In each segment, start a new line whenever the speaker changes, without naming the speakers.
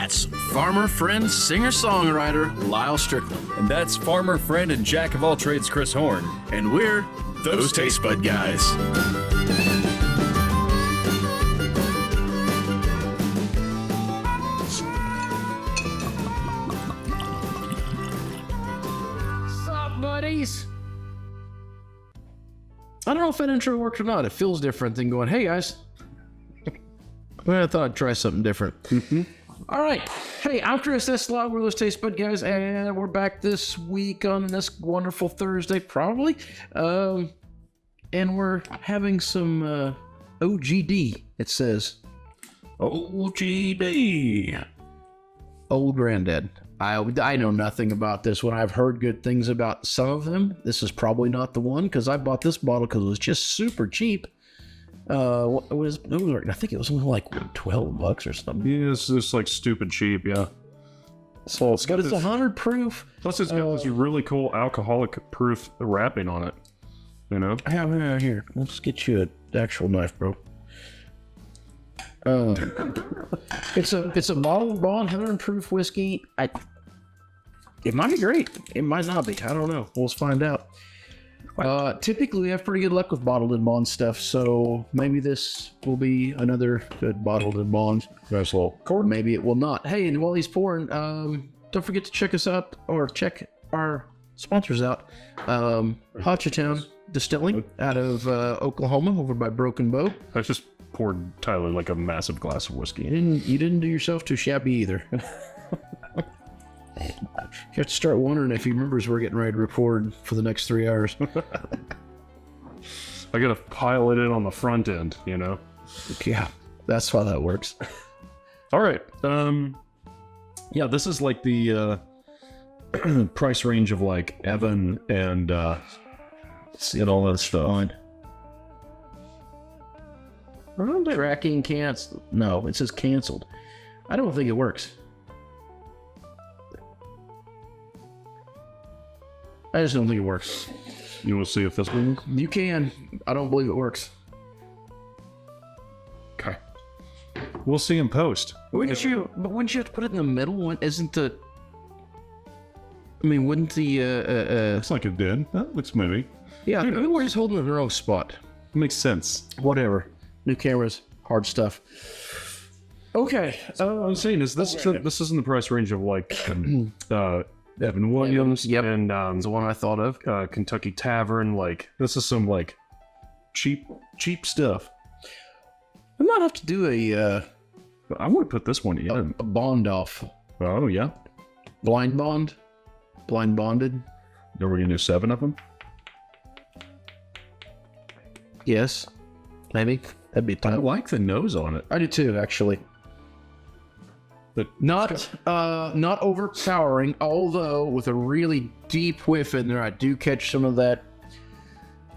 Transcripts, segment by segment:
That's farmer friend, singer-songwriter Lyle Strickland.
And that's farmer friend and jack of all trades Chris Horn.
And we're Those Taste Bud Guys.
What's up, buddies? I don't know if that intro worked or not. It feels different than going, hey, guys. I thought I'd try something different. All right. Hey, I'm Chris Eslog. We're Those Taste Bud Guys, and we're back this week on this wonderful Thursday, probably. And we're having some OGD, it says.
OGD.
Old Grandad. I know nothing about this one. I've heard good things about some of them. This is probably not the one, because I bought this bottle because it was just super cheap. I think it was only like $12 or something.
Yeah, it's just like stupid cheap, yeah.
So it's 100 proof.
Plus it's got this really cool alcoholic proof wrapping on it, you know?
I have it here. Let's get you an actual knife, bro. It's a bottled bond 100 proof whiskey. It might be great. It might not be. I don't know. We'll find out. Typically, we have pretty good luck with bottled in bond stuff, so maybe this will be another good bottled in bond.
Nice little
Or maybe it will not. Hey, and while he's pouring, don't forget to check us out, or check our sponsors out. Hotchatown Distilling out of Oklahoma, over by Broken Bow.
I just poured Tyler like a massive glass of whiskey.
You didn't do yourself too shabby either. You have to start wondering if he remembers we're getting ready to record for the next 3 hours.
I gotta pile it in on the front end, you know?
Yeah, that's how that works.
All right. Yeah, this is like the price range of like Evan and all that stuff.
Tracking canceled. No, it says canceled. I don't think it works. I just don't think it works.
You want to see if this one?
You can. I don't believe it works.
Okay. We'll see in post.
Wouldn't you have to put it in the middle? Wouldn't the...
Looks like it did. That looks maybe.
Yeah, maybe we're just holding it in the wrong spot.
Makes sense.
Whatever. New cameras, hard stuff. Okay.
I'm saying is this isn't the price range of like Evan Williams.
Yep.
And
That's the one I thought of.
Kentucky Tavern. Like this is some like cheap stuff.
We might have to do
I would put this one in
a bond off.
Oh yeah.
Blind bond. Blind bonded.
Are we gonna do 7 of them?
Yes. Maybe. That'd be
I
time.
like the nose on it.
I do too, actually.
But
Not overpowering, although with a really deep whiff in there, I do catch some of that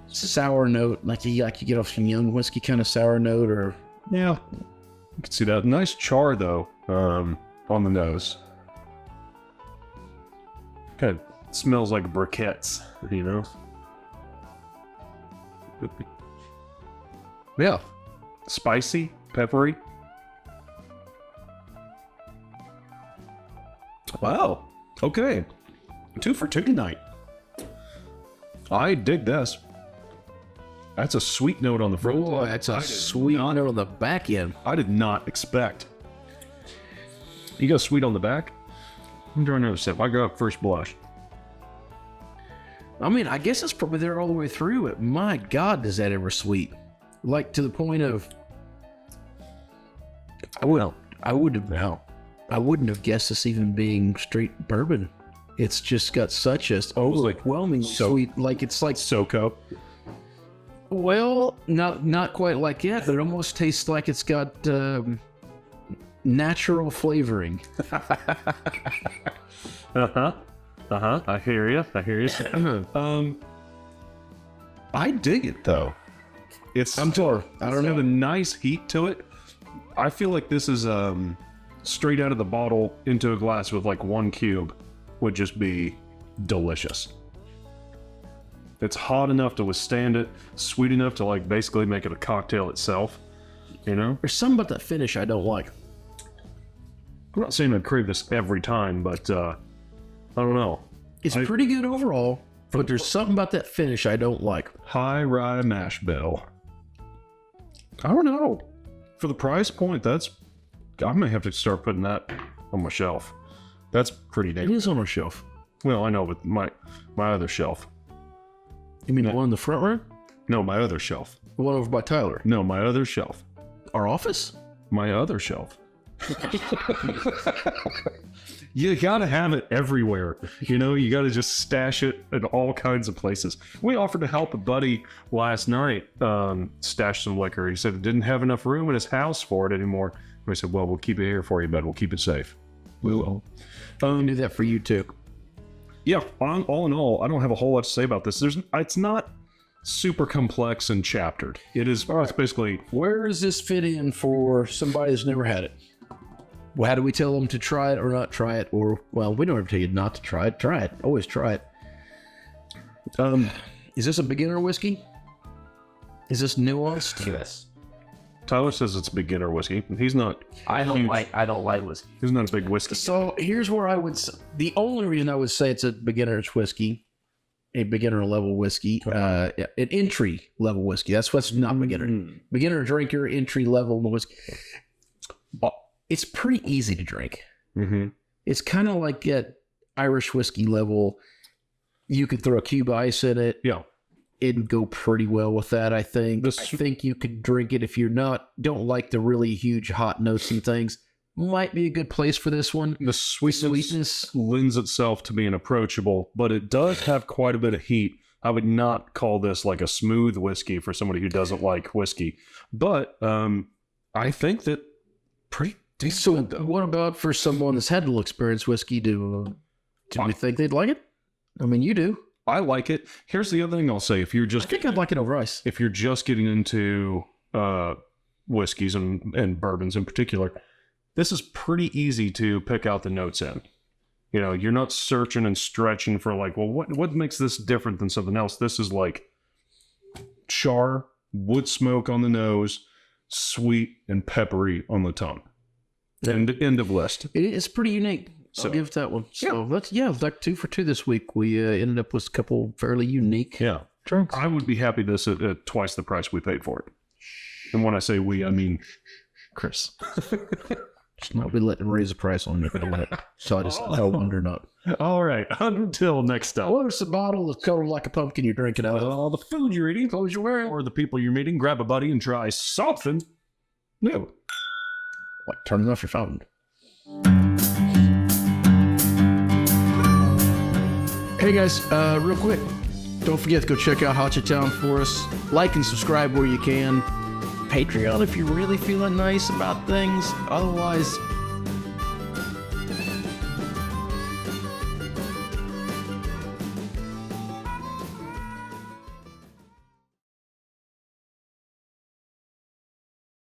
sour note, like you get off some young whiskey kind of sour note, or
yeah, you can see that. Nice char though, on the nose. Kind of smells like briquettes, you know.
yeah.
Spicy, peppery. Wow. Okay. 2 for 2 tonight. I dig this. That's a sweet note on the front.
Oh, that's a sweet note on the back end.
I did not expect. You go sweet on the back? I'm doing another sip. I go up first blush.
I mean, I guess it's probably there all the way through, but my God, does that ever sweet. Like, to the point of... I wouldn't have guessed this even being straight bourbon. It's just got such a overwhelming sweet, like it's like
SoCo.
Well, not quite like that, but it almost tastes like it's got natural flavoring.
I hear you. I dig it though.
I'm torn.
I don't have a nice heat to it. I feel like this is straight out of the bottle into a glass with like 1 cube would just be delicious. It's hot enough to withstand it, sweet enough to like basically make it a cocktail itself, you know?
There's something about that finish I don't like.
I'm not saying I'd crave this every time, but I don't know.
It's pretty good overall, but there's something about that finish I don't like.
High rye mash bill. I don't know. For the price point, I may have to start putting that on my shelf. That's pretty
It
damn.
is on our shelf.
Well, I know, but my other shelf.
You mean the one in the front room?
No, my other shelf.
The one over by Tyler?
No, my other shelf.
Our office?
My other shelf. You gotta have it everywhere. You know, you gotta just stash it in all kinds of places. We offered to help a buddy last night stash some liquor. He said he didn't have enough room in his house for it anymore. We said, well, we'll keep it here for you, bud. We'll keep it safe. We will.
I'll do that for you too.
Yeah, all in all, I don't have a whole lot to say about this. It's not super complex and chaptered. It's basically...
Where does this fit in for somebody that's never had it? Well, how do we tell them to try it or not try it? Or, well, we don't ever tell you not to try it. Try it. Always try it. Is this a beginner whiskey? Is this nuanced?
Yes.
Tyler says it's beginner whiskey. He's not...
I don't like whiskey.
He's not a big whiskey.
So here's where I would... The only reason I would say it's a beginner's whiskey, a beginner level whiskey, an entry level whiskey. That's what's not beginner. Beginner drinker, entry level whiskey. It's pretty easy to drink.
Mm-hmm.
It's kind of like at Irish whiskey level. You could throw a cube ice in it.
Yeah.
It'd go pretty well with that, I think. I think you could drink it if you're don't like the really huge hot notes and things. Might be a good place for this one.
The sweetness lends itself to being approachable, but it does have quite a bit of heat. I would not call this like a smooth whiskey for somebody who doesn't like whiskey. But I think that pretty decent.
So what about for someone that's had a little experience whiskey? Do we think they'd like it? I mean, you do.
I like it. Here's the other thing I'll say. If you're just...
I think I'd like it over ice.
If you're just getting into whiskeys and bourbons in particular, this is pretty easy to pick out the notes in. You know, you're not searching and stretching for like, well, what makes this different than something else? This is like char, wood smoke on the nose, sweet and peppery on the tongue. End of list.
It's pretty unique. So, I'll give that one. So let's like 2 for 2 this week. We ended up with a couple fairly unique drinks.
I would be happy this at twice the price we paid for it. And when I say we, I mean Chris.
Just not be letting him raise the price on you. So I just wonder not.
All right. Until next time.
Well, it's a bottle that's colored like a pumpkin you're drinking out of.
All the food you're eating, clothes you're wearing, or the people you're meeting, grab a buddy and try something new.
What? Turning off your phone. Hey guys, real quick, don't forget to go check out Hotcha Town for us. Like and subscribe where you can. Patreon if you're really feeling nice about things. Otherwise,